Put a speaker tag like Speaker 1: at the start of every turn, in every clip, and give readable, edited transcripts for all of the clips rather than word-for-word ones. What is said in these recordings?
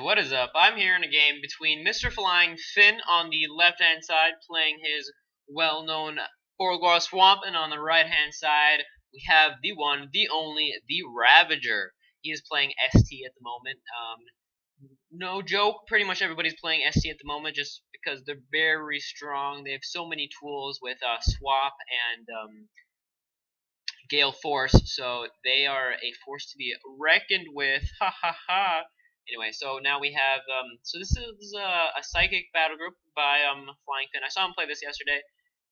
Speaker 1: what is up? I'm here in a game between Mr. Flyngfinn on the left-hand side, playing his well-known Orgor Swamp, and on the right-hand side, we have the one, the only, TheRavager. He is playing ST at the moment. No joke, pretty much everybody's playing ST at the moment just because they're very strong. They have so many tools with Swap and Gale Force, so they are a force to be reckoned with. Ha ha ha. Anyway, so now we have so this is a psychic battle group by Flyngfinn. I saw him play this yesterday.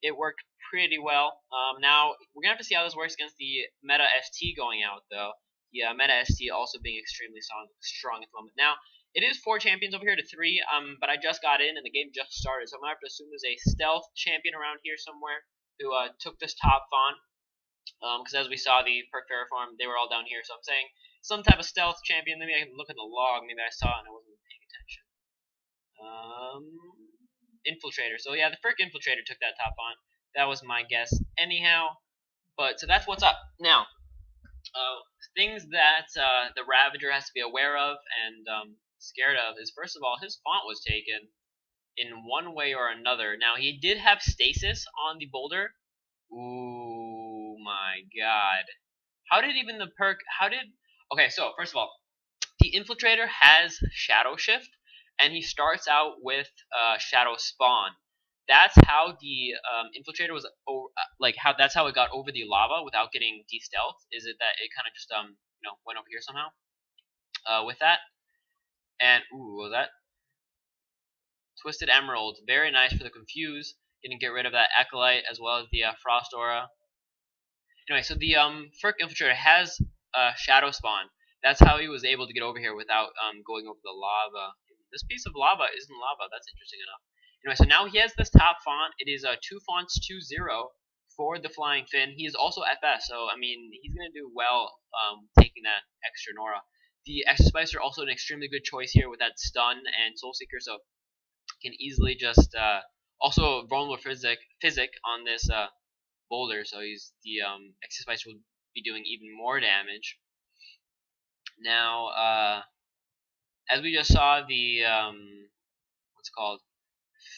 Speaker 1: It worked pretty well. Now we're gonna have to see how this works against the meta ST going out though. Yeah, meta ST also being extremely strong at the moment. Now it is 4 champions over here to 3. But I just got in and the game just started, so I'm gonna have to assume there's a stealth champion around here somewhere who took this top font. Because as we saw the perk farm, they were all down here. So I'm saying some type of stealth champion. Maybe I can look at the log. Maybe I saw it and I wasn't paying attention. Infiltrator. So yeah, the Frick Infiltrator took that top on. That was my guess. Anyhow, but so that's what's up. Now, things that the Ravager has to be aware of and scared of is, first of all, his font was taken in one way or another. Now, he did have stasis on the boulder. Ooh my god. How did even the perk, okay, so first of all, the Infiltrator has Shadow Shift, and he starts out with Shadow Spawn. That's how the Infiltrator was, that's how it got over the lava without getting de-stealthed, is it that it kind of just, went over here somehow, with that. And, ooh, what was that? Twisted Emerald, very nice for the Confuse. Gonna get rid of that Acolyte as well as the Frost Aura. Anyway, so the Frick Infiltrator has Shadow Spawn. That's how he was able to get over here without going over the lava. This piece of lava isn't lava. That's interesting enough. Anyway, so now he has this top font. It is 2 fonts 2-0 for the Flyngfinn. He is also FS, so I mean he's gonna do well taking that extra Nora. The Extra Spicer also an extremely good choice here with that stun and Soul Seeker, so can easily just also vulnerable physic on this boulder, so he's the Extra Spicer will be doing even more damage. Now, as we just saw, the what's it called?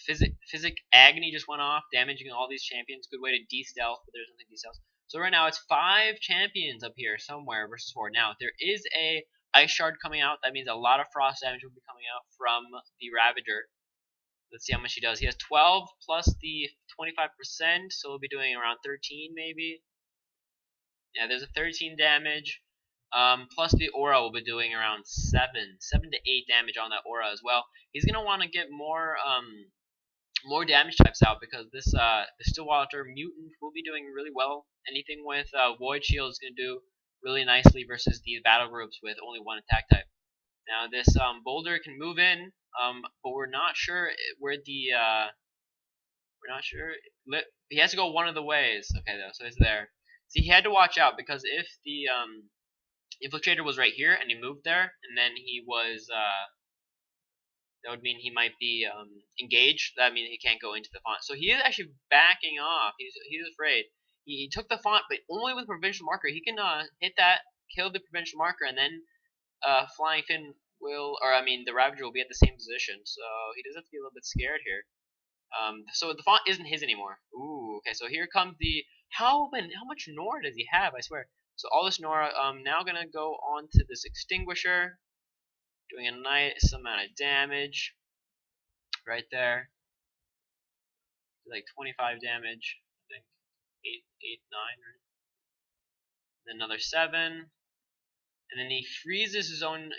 Speaker 1: Physic Agony just went off, damaging all these champions. Good way to de-stealth, but there's nothing de-stealth. So right now it's 5 champions up here somewhere versus 4. Now there is a Ice Shard coming out. That means a lot of frost damage will be coming out from the Ravager. Let's see how much he does. He has 12 plus the 25%, so we'll be doing around 13 maybe. Yeah, there's a 13 damage. Plus the aura will be doing around 7 to 8 damage on that aura as well. He's gonna want to get more damage types out because this the Stillwater Mutant will be doing really well. Anything with Void Shield is gonna do really nicely versus these battle groups with only 1 attack type. Now this boulder can move in, but we're not sure where the we're not sure. He has to go one of the ways. Okay, though, so it's there. See, he had to watch out because if the Infiltrator was right here and he moved there, and then he was that would mean he might be engaged. That means he can't go into the font. So he is actually backing off. He's afraid. He took the font, but only with provincial marker. He can hit that, kill the provincial marker, and then Flyngfinn will, or I mean, the Ravager will be at the same position. So he does have to be a little bit scared here. So the font isn't his anymore. Ooh, okay. So here comes the how much Nora does he have? I swear. So all this Nora. Now gonna go on to this Extinguisher, doing a nice amount of damage right there. Like 25 damage. I think 8, 9. Right? Then another 7, and then he freezes his own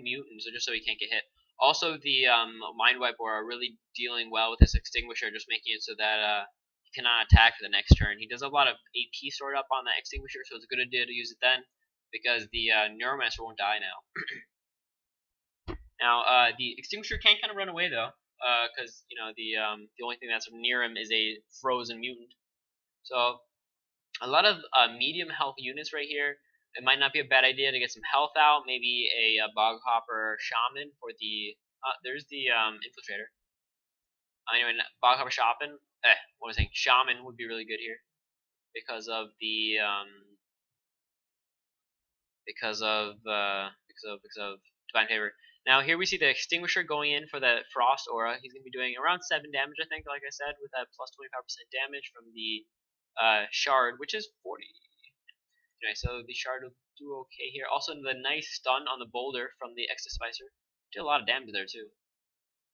Speaker 1: mutants, so just so he can't get hit. Also, the Mind Wipe are really dealing well with this Extinguisher, just making it so that he cannot attack for the next turn. He does a lot of AP stored up on that Extinguisher, so it's a good idea to use it then, because the Neuromancer won't die now. Now, the Extinguisher can kind of run away though, because the only thing that's near him is a frozen mutant. So, a lot of medium health units right here. It might not be a bad idea to get some health out. Maybe a Bog Hopper Shaman for the. There's the Infiltrator. Anyway, Bog Hopper Shaman. What was I saying? Shaman would be really good here because of the because of Divine Favor. Now here we see the Extinguisher going in for the Frost Aura. He's going to be doing around 7 damage, I think, like I said, with that plus 25% damage from the Shard, which is 40. Anyway, so the Shard will do okay here. Also, the nice stun on the Boulder from the Extra Spicer. Did a lot of damage there, too.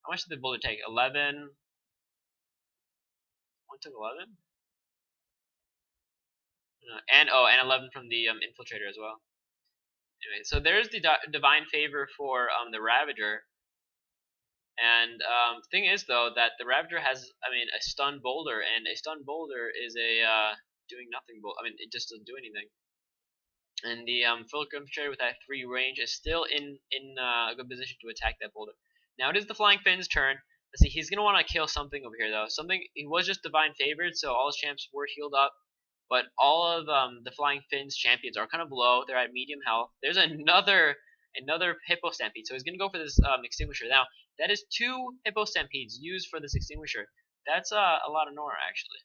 Speaker 1: How much did the Boulder take? 11? One took 11? And 11 from the Infiltrator as well. Anyway, so there's the Divine Favor for the Ravager. And the thing is, though, that the Ravager has, a stun boulder, and a stun boulder is a doing nothing boulder. It just doesn't do anything. And the Flyngfinn with that 3 range is still in a good position to attack that boulder. Now it is the Flyngfinn's turn. Let's see, he's gonna want to kill something over here, though. He was just divine favored, so all his champs were healed up. But all of the Flyngfinn's champions are kind of low. They're at medium health. There's another Hippo Stampede, so he's gonna go for this Extinguisher. Now that is 2 Hippo Stampedes used for this Extinguisher. That's a lot of Nora, actually.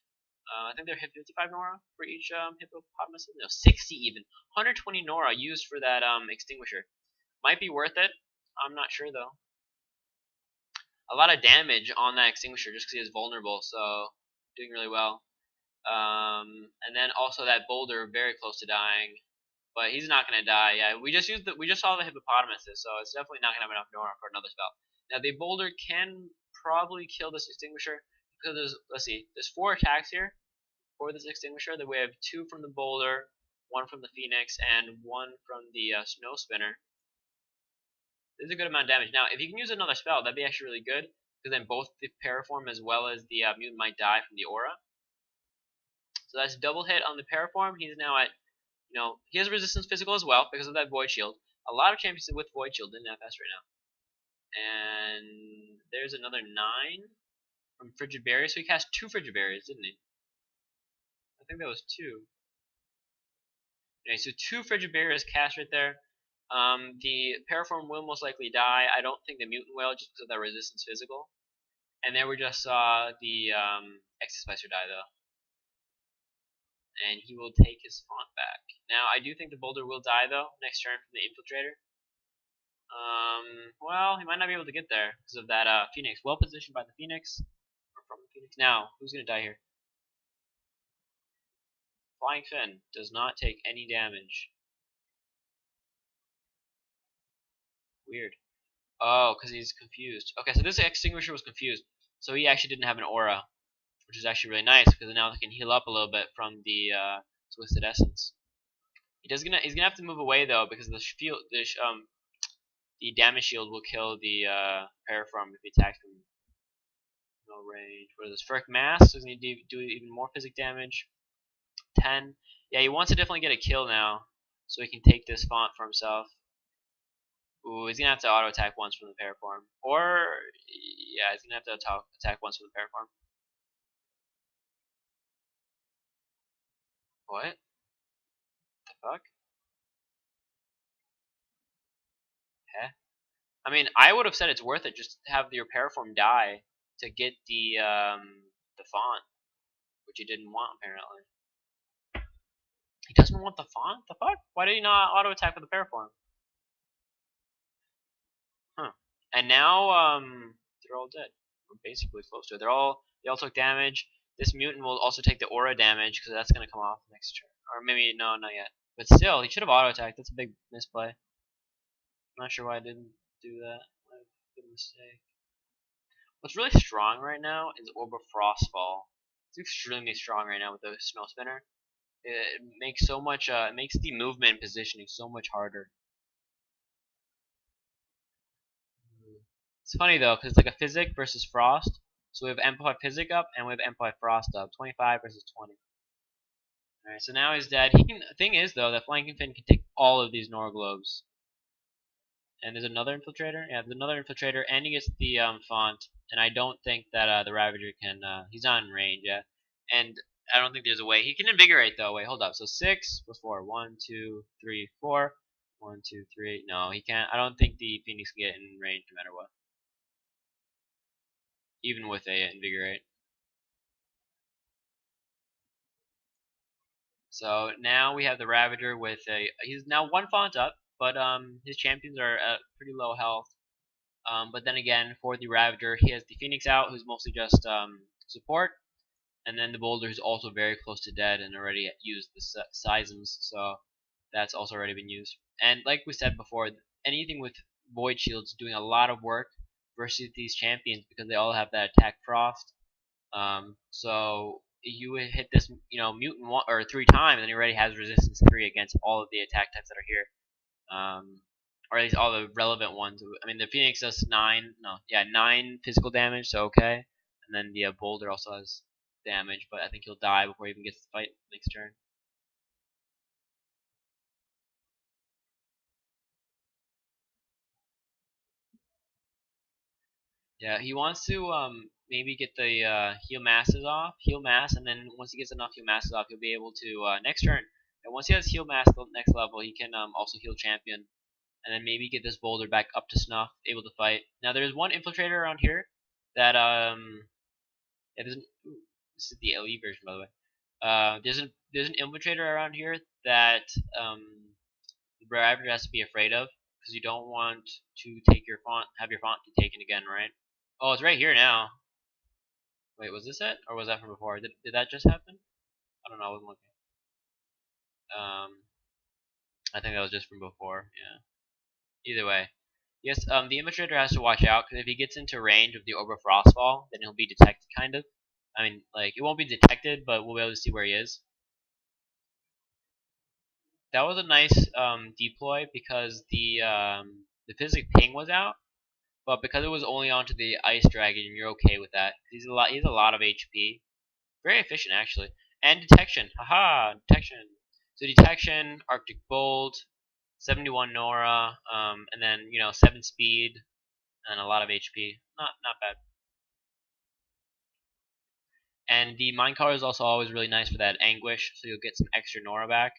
Speaker 1: I think they're 55 Nora for each hippopotamus. No, 60 even. 120 Nora used for that Extinguisher. Might be worth it. I'm not sure, though. A lot of damage on that Extinguisher just because he is vulnerable, so doing really well. And then also that Boulder very close to dying, but he's not gonna die. Yeah, we just saw the hippopotamuses, so it's definitely not gonna have enough Nora for another spell. Now the Boulder can probably kill this Extinguisher because there's 4 attacks here for this Extinguisher. That we have 2 from the Boulder, 1 from the Phoenix, and 1 from the Snow Spinner. This is a good amount of damage. Now, if you can use another spell, that'd be actually really good, because then both the Paraform as well as the Mutant might die from the Aura. So that's double hit on the Paraform. He's now at, he has Resistance Physical as well, because of that Void Shield. A lot of champions with Void Shield in FS right now. And there's another 9 from Frigid Barrier. So he cast 2 Frigid Barriers, didn't he? I think that was 2. Okay, so 2 Frigid Barriers cast right there. The Paraform will most likely die. I don't think the Mutant will, just because of that Resistance Physical. And then we just saw the Exospicer die, though. And he will take his font back. Now, I do think the Boulder will die, though, next turn from the Infiltrator. Well, he might not be able to get there because of that Phoenix. Well positioned by the Phoenix. Or from the Phoenix. Now, who's going to die here? Flyngfinn does not take any damage. Weird. Oh, because he's confused. Okay, so this Extinguisher was confused. So he actually didn't have an aura, which is actually really nice because now they can heal up a little bit from the Twisted Essence. He's gonna have to move away though because the damage shield will kill the Paraform if he attacks from no range. What is this? Ferric Mass, so he's gonna do even more physic damage. 10. Yeah, he wants to definitely get a kill now, so he can take this font for himself. Ooh, he's gonna have to auto attack once from the Paraform. Or yeah, he's gonna have to attack once from the Paraform. What? The fuck? Heh? I would have said it's worth it just to have your Paraform die to get the font, which he didn't want apparently. He doesn't want the font? The fuck? Why did he not auto attack with the Paraform? Huh. And now they're all dead. We're basically close to it. They all took damage. This mutant will also take the aura damage because that's gonna come off next turn. Or maybe no, not yet. But still, he should have auto attacked. That's a big misplay. I'm not sure why I didn't do that. Good mistake. What's really strong right now is Orb of Frostfall. It's extremely strong right now with the Snow Spinner. It makes so much. It makes the movement and positioning so much harder. It's funny though, because it's like a Physic versus Frost. So we have Amplify Physic up and we have Amplify Frost up. 25 versus 20. Alright, so now he's dead. Thing is though, that Flyngfinn can take all of these Nora Globes. And there's another Infiltrator? Yeah, there's another Infiltrator, and he gets the font. And I don't think that the Ravager can, he's not in range yet. And I don't think there's a way. He can Invigorate though. Wait, hold up. So 6 plus 4. 1, 2, 3, 4. 1, 2, 3. No, he can't. I don't think the Phoenix can get in range no matter what. Even with a Invigorate. So now we have the Ravager with he's now 1 font up, but his champions are at pretty low health. But then again, for the Ravager, he has the Phoenix out, who's mostly just support, and then the Boulder is also very close to dead and already used the Seisms, so that's also already been used. And like we said before, anything with Void Shields doing a lot of work versus these champions because they all have that attack Frost. So you would hit this, mutant one or 3 times, and he already has resistance 3 against all of the attack types that are here. Or at least all the relevant ones. I mean, the Phoenix does 9 physical damage, so okay. And then the Boulder also has damage, but I think he'll die before he even gets to fight next turn. Yeah, he wants to maybe get the heal mass, and then once he gets enough heal masses off, he'll be able to next turn. And once he has heal mass the next level, he can also heal champion, and then maybe get this Boulder back up to snuff, able to fight. Now there's one infiltrator around here that it isn't. This is the LE version, by the way. There's an infiltrator around here that the Ravager has to be afraid of because you don't want to have your font be taken again, right? Oh, it's right here now. Wait, was this it, or was that from before? Did that just happen? I don't know. I wasn't looking. I think that was just from before. Yeah. Either way, yes. The infiltrator has to watch out because if he gets into range of the Orb of Frostfall, then he'll be detected, kind of. I mean, like it won't be detected, but we'll be able to see where he is. That was a nice deploy because the Physic ping was out, but because it was only onto the Ice Dragon, you're okay with that. He's a lot of HP. Very efficient actually. And detection. Haha, detection. So detection, Arctic Bolt, 71 Nora, and then 7 speed and a lot of HP. Not bad. And the Mind Collar is also always really nice for that anguish, so you'll get some extra Nora back.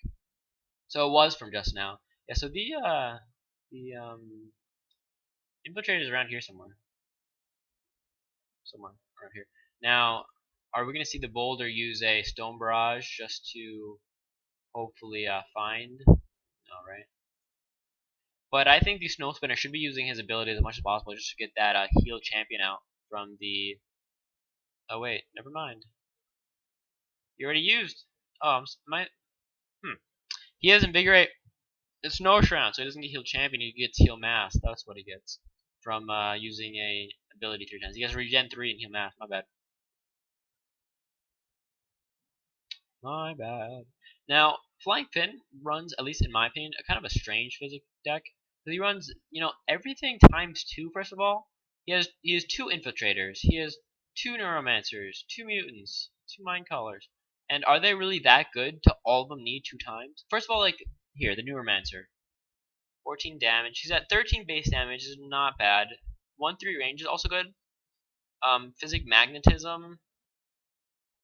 Speaker 1: So it was from just now. Yeah, so the infiltrator is around here somewhere. Somewhere around here. Now, are we gonna see the Boulder use a Stone Barrage just to hopefully find? No, right? But I think the Snow Spinner should be using his ability as much as possible just to get that heal champion out from the. Oh wait, never mind. You already used. Oh, my. He has Invigorate. It's Snow Shroud, so he doesn't get heal champion. He gets heal mass. That's what he gets from using a ability 3 times. He gets regen 3 and heal mass. My bad. My bad. Now, Flyngfinn runs, at least in my opinion, a kind of a strange Physic deck. He runs, everything times 2. First of all, he has 2 infiltrators. He has 2 neuromancers, 2 mutants, 2 mind collars. And are they really that good to all of them need 2 times? First of all, like here, the neuromancer, 14 damage. He's at 13 base damage. Is not bad. 1-3 range is also good. Physic magnetism.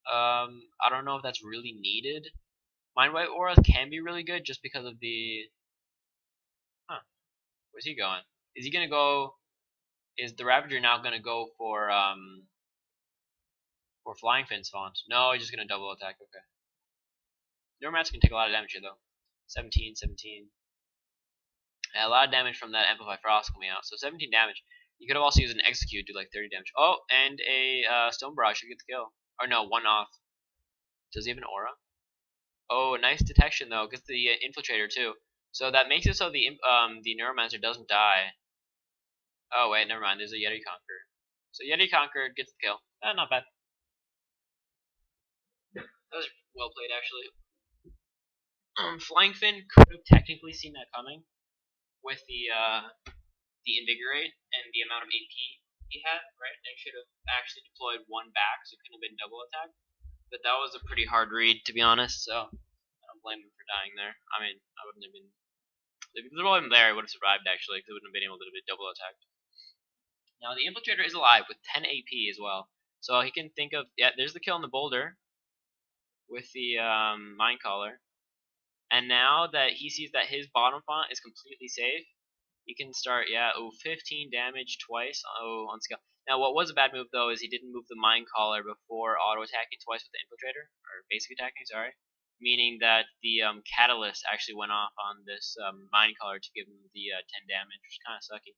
Speaker 1: I don't know if that's really needed. Mind White Aura can be really good just because of the. Huh? Where's he going? Is he gonna go? Is the Ravager now gonna go for Flyngfinn's font? No, he's just gonna double attack. Okay. Neuromancer can take a lot of damage here though. 17, 17. Yeah, a lot of damage from that Amplify Frost coming out. So 17 damage. You could have also used an Execute, do like 30 damage. Oh, and a Stone Barrage should get the kill. Or no, 1 off. Does he have an aura? Oh, nice detection though. Gets the Infiltrator too. So that makes it so the Neuromancer doesn't die. Oh wait, never mind. There's a Yeti Conqueror. So Yeti Conqueror gets the kill. Not bad. That was well played actually. Flyngfinn could have technically seen that coming with the Invigorate and the amount of AP he had, right? They should have actually deployed 1 back, so it couldn't have been double attack. But that was a pretty hard read, to be honest. So I don't blame him for dying there. I mean, I wouldn't have been. If there wasn't there, I would have survived actually, because I wouldn't have been able to be double attacked. Now the Infiltrator is alive with 10 AP as well, so he can think of there's the kill on the Boulder with the Mind Collar, and now that he sees that his bottom font is completely safe, he can start 15 damage twice on skill. Now what was a bad move though is he didn't move the Mind Collar before auto attacking twice with the Infiltrator, or basic attacking, sorry. Meaning that the Catalyst actually went off on this Mind Collar to give him the 10 damage, which is kind of sucky.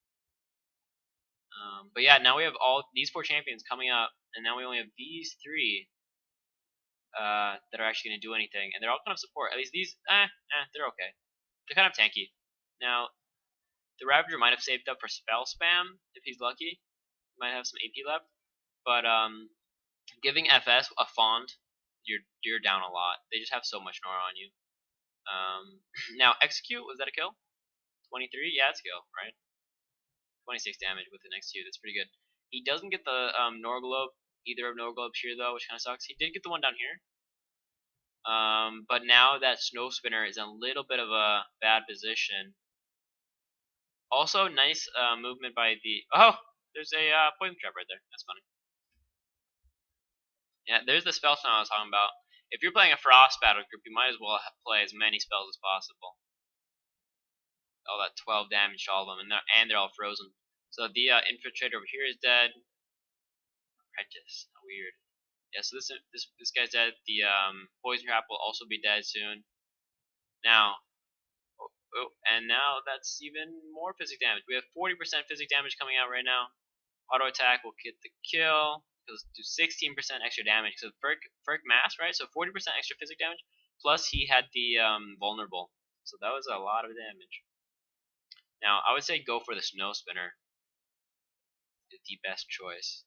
Speaker 1: But yeah, now we have all these 4 champions coming up, and now we only have these 3 that are actually going to do anything, and they're all kind of support. At least these, they're okay. They're kind of tanky. Now, the Ravager might have saved up for spell spam if he's lucky. He might have some AP left, but giving FS a font, you're down a lot. They just have so much Nora on you. Now execute, was that a kill? 23, yeah, it's a kill, right? 26 damage with an execute. That's pretty good. He doesn't get the Nora Globe, either of Nora Globes here though, which kind of sucks. He did get the one down here. But now that Snow Spinner is in a little bit of a bad position. Also, nice movement by the. Oh, there's a poison trap right there. That's funny. Yeah, there's the spell style I was talking about. If you're playing a Frost battle group, you might as well play as many spells as possible. All that 12 damage to all of them, and they're all frozen. So the infiltrator over here is dead. Apprentice, weird. Yeah, so this guy's dead. The poison trap will also be dead soon. Now, and now that's even more physic damage. We have 40% physic damage coming out right now. Auto attack will get the kill. Because do 16% extra damage. So Ferk mass, right? So 40% extra physic damage. Plus he had the vulnerable. So that was a lot of damage. Now I would say go for the Snow Spinner. The best choice.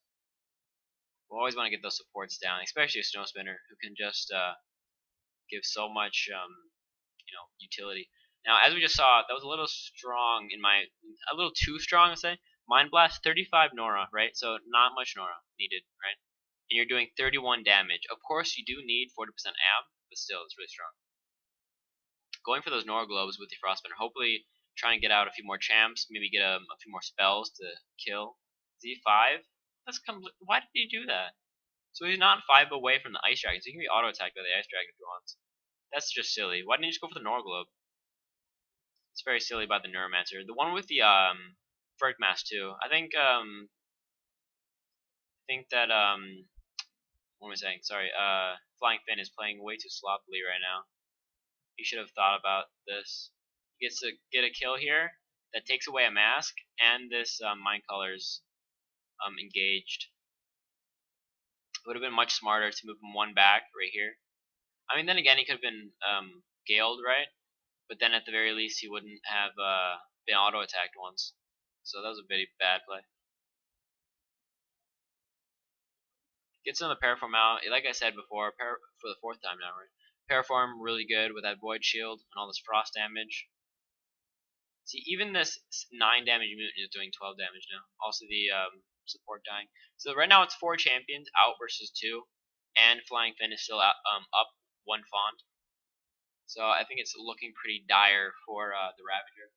Speaker 1: We always want to get those supports down, especially a Snow Spinner who can just give so much utility. Now, as we just saw, that was a little strong a little too strong, I'd say. Mind Blast, 35 Nora, right? So not much Nora needed, right? And you're doing 31 damage. Of course, you do need 40% AB, but still, it's really strong. Going for those Nora Globes with the Frostbender, hopefully try and get out a few more champs, maybe get a few more spells to kill. Z5? Why did he do that? So he's not 5 away from the Ice Dragon, so he can be auto-attacked by the Ice Dragon if he wants. That's just silly. Why didn't he just go for the Nora Globe? It's very silly by the Neuromancer. The one with the Ferk Mask too. I think that what am I saying? Sorry, Flyngfinn is playing way too sloppily right now. He should have thought about this. He gets to get a kill here that takes away a mask, and this Mind Color's engaged. It would have been much smarter to move him one back right here. I mean, then again, he could have been galed, right? But then at the very least, he wouldn't have been auto-attacked once. So that was a very bad play. Gets on the Paraform out. Like I said before, for the 4th time now, right? Paraform really good with that Void Shield and all this Frost damage. See, even this 9 damage mutant is doing 12 damage now. Also the support dying. So right now it's 4 champions out versus 2, and Flyngfinn is still out, up 1 font. So I think it's looking pretty dire for the Ravager.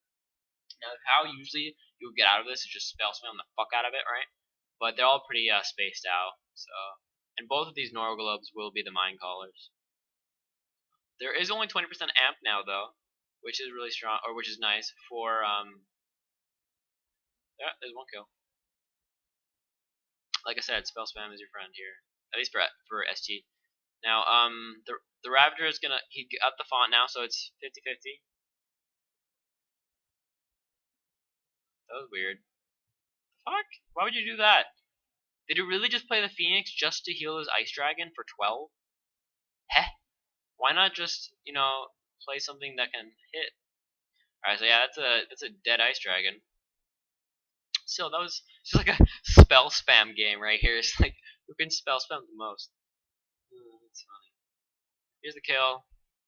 Speaker 1: Now, how usually you would get out of this is just spell spam the fuck out of it, right? But they're all pretty spaced out. So, and both of these Nora Globes will be the Mind Callers. There is only 20% amp now though, which is really strong, or which is nice for yeah, there's 1 kill. Like I said, spell spam is your friend here, at least for SG. Now the Ravager is he got the font now, so it's 50-50. That was weird. Fuck? Why would you do that? Did he really just play the Phoenix just to heal his Ice Dragon for 12? Heh. Why not just, play something that can hit? Alright, so yeah, that's a dead Ice Dragon. Still, that was just like a spell spam game right here. It's like, who can spell spam the most? That's funny. Here's the kill.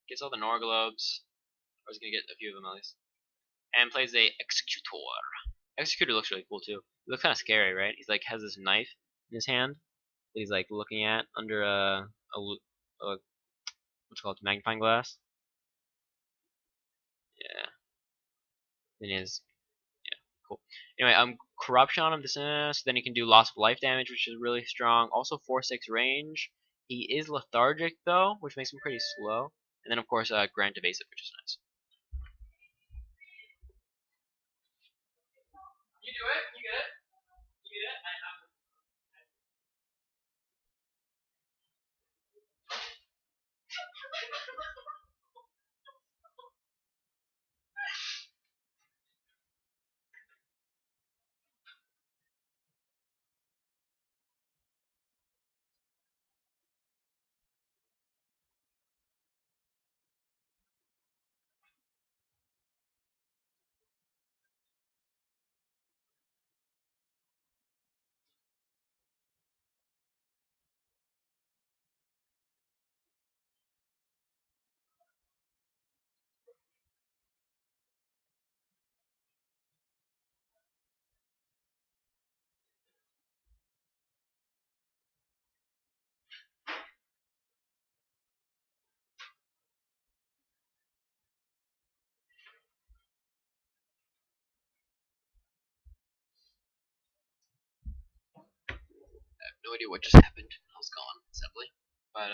Speaker 1: Gets all the Nora Globes. I was gonna get a few of them at least. And plays a Executor. Executor looks really cool too. He looks kind of scary, right? He's like has this knife in his hand. He's like looking at under a what's called magnifying glass. Yeah. Then he has cool. Anyway, corruption on him. So then he can do loss of life damage, which is really strong. Also 4/6 range. He is lethargic though, which makes him pretty slow. And then of course grant evasive, which is nice. You do it. You get it. You get it. no idea what just happened. I was gone, simply. But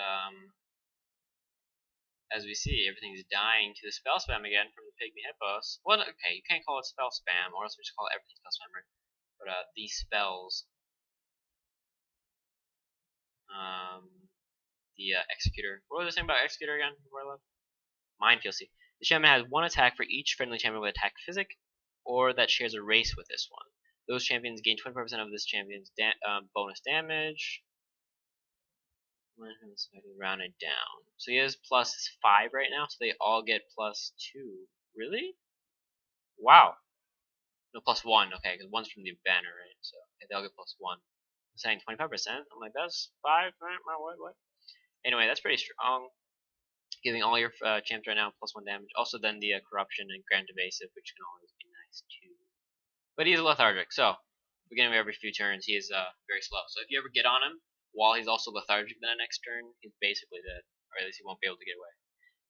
Speaker 1: as we see, everything's dying to the spell spam again from the Pygmy Hippos. Well, okay, you can't call it spell spam, or else we just call everything spell spam, right? But these spells, the Executor. What was I saying about Executor again before I left? Minefield. See, the champion has one attack for each friendly champion with attack Physic, or that shares a race with this one. Those champions gain 25% of this champion's bonus damage. Rounded down. So he has +5 right now, so they all get +2. Really? Wow. No, +1. Okay, because one's from the banner, right? So okay, they all get +1. I'm saying 25%. I'm like, that's 5. What? Anyway, that's pretty strong. Giving all your champs right now +1 damage. Also, then the corruption and grant evasive, which can always be nice too. But he's lethargic, so beginning of every few turns, he is very slow. So if you ever get on him while he's also lethargic, then the next turn he's basically dead, or at least he won't be able to get away.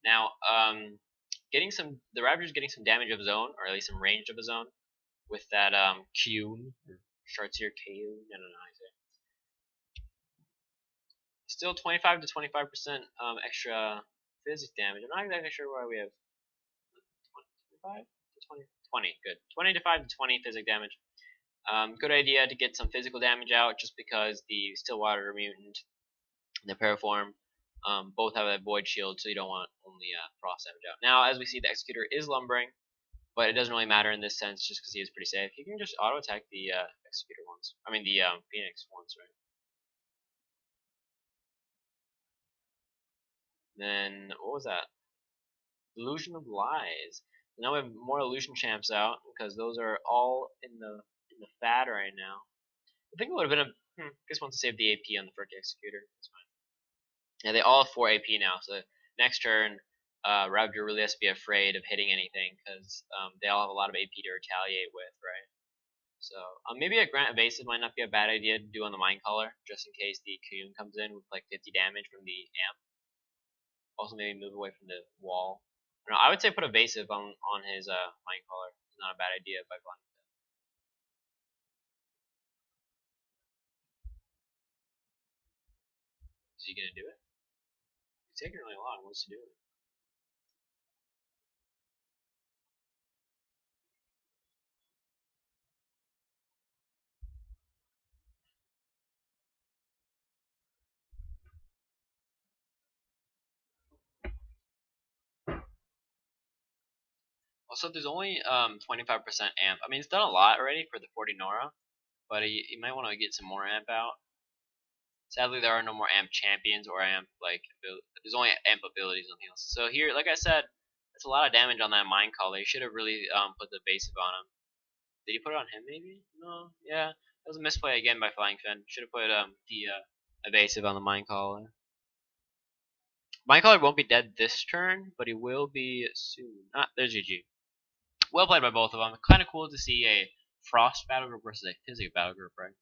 Speaker 1: Now, the Ravager's getting some damage of his own, or at least some range of his own, with that Q or Chartier KU. No, how you say it. Still 25 to 25% extra physics damage. I'm not exactly sure why we have 25 to 20. 20, good. 20 to 5 to 20 physic damage. Good idea to get some physical damage out, just because the Stillwater mutant and the Paraform both have a void shield, so you don't want only frost damage out. Now, as we see, the Executor is lumbering, but it doesn't really matter in this sense, just because he is pretty safe. You can just auto attack the Executor once. I mean the Phoenix once, right? Then what was that? Illusion of Lies. Now we have more illusion champs out, because those are all in the fad right now. I think it would have been a guess wants to save the AP on the first Executor. That's fine. Yeah, they all have 4 AP now, so next turn, Ravager really has to be afraid of hitting anything, because they all have a lot of AP to retaliate with, right? So maybe a Grant Evasive might not be a bad idea to do on the Mind Caller, just in case the Kuyun comes in with like 50 damage from the amp. Also maybe move away from the wall. No, I would say put Evasive on his Mind Caller. It's not a bad idea by Flyngfinn. Is he gonna do it? It's taking really long. What's he doing? Also, there's only 25% amp. I mean, it's done a lot already for the 40 Nora, but you might want to get some more amp out. Sadly, there are no more amp champions or amp there's only amp abilities on heals. So here, like I said, it's a lot of damage on that Mind Caller. You should have really put the evasive on him. Did he put it on him maybe? No, yeah. That was a misplay again by Flyngfinn. Should have put the evasive on the Mind Caller. Mind Caller won't be dead this turn, but he will be soon. Ah, there's GG. Well played by both of them. Kind of cool to see a Frost battle group versus a Physic battle group, right?